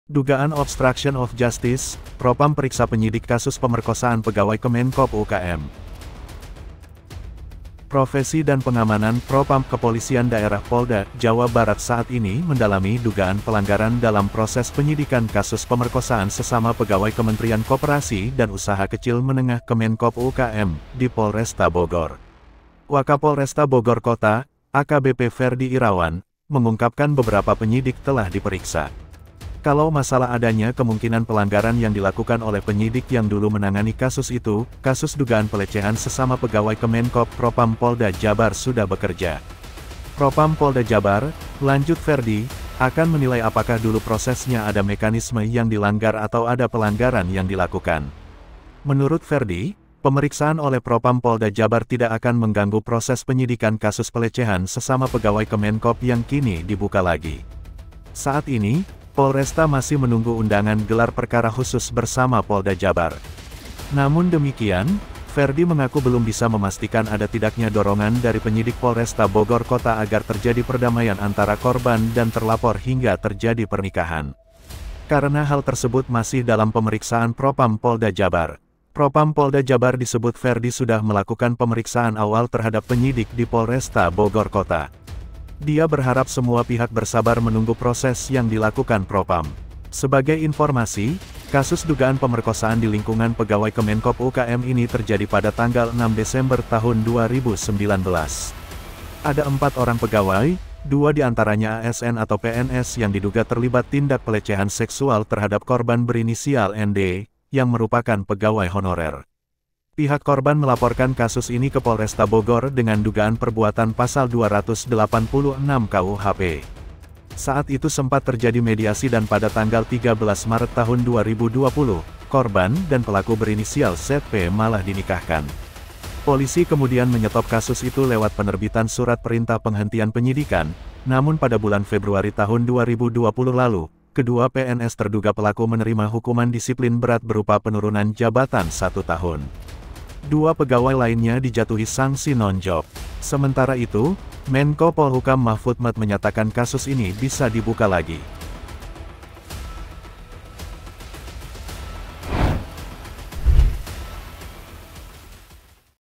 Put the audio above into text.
Dugaan obstruction of justice, Propam periksa penyidik kasus pemerkosaan pegawai Kemenkop UKM. Profesi dan Pengamanan Propam Kepolisian Daerah Polda, Jawa Barat saat ini mendalami dugaan pelanggaran dalam proses penyidikan kasus pemerkosaan sesama pegawai Kementerian Koperasi dan Usaha Kecil Menengah Kemenkop UKM, di Polresta Bogor. Wakapolresta Bogor Kota, AKBP Ferdi Irawan, mengungkapkan beberapa penyidik telah diperiksa. Kalau masalah adanya kemungkinan pelanggaran yang dilakukan oleh penyidik yang dulu menangani kasus itu, kasus dugaan pelecehan sesama pegawai Kemenkop Propam Polda Jabar sudah bekerja. Propam Polda Jabar, lanjut Ferdi, akan menilai apakah dulu prosesnya ada mekanisme yang dilanggar atau ada pelanggaran yang dilakukan. Menurut Ferdi, pemeriksaan oleh Propam Polda Jabar tidak akan mengganggu proses penyidikan kasus pelecehan sesama pegawai Kemenkop yang kini dibuka lagi. Saat ini, Polresta masih menunggu undangan gelar perkara khusus bersama Polda Jabar. Namun demikian, Ferdi mengaku belum bisa memastikan ada tidaknya dorongan dari penyidik Polresta Bogor Kota agar terjadi perdamaian antara korban dan terlapor hingga terjadi pernikahan. Karena hal tersebut masih dalam pemeriksaan Propam Polda Jabar. Propam Polda Jabar disebut Ferdi sudah melakukan pemeriksaan awal terhadap penyidik di Polresta Bogor Kota. Dia berharap semua pihak bersabar menunggu proses yang dilakukan Propam. Sebagai informasi, kasus dugaan pemerkosaan di lingkungan pegawai Kemenkop UKM ini terjadi pada tanggal 6 Desember tahun 2019. Ada 4 orang pegawai, 2 diantaranya ASN atau PNS yang diduga terlibat tindak pelecehan seksual terhadap korban berinisial ND, yang merupakan pegawai honorer. Pihak korban melaporkan kasus ini ke Polresta Bogor dengan dugaan perbuatan pasal 286 KUHP. Saat itu sempat terjadi mediasi dan pada tanggal 13 Maret tahun 2020, korban dan pelaku berinisial ZP malah dinikahkan. Polisi kemudian menyetop kasus itu lewat penerbitan surat perintah penghentian penyidikan, namun pada bulan Februari tahun 2020 lalu, kedua PNS terduga pelaku menerima hukuman disiplin berat berupa penurunan jabatan 1 tahun. 2 pegawai lainnya dijatuhi sanksi non-job. Sementara itu, Menko Polhukam Mahfud MD menyatakan kasus ini bisa dibuka lagi.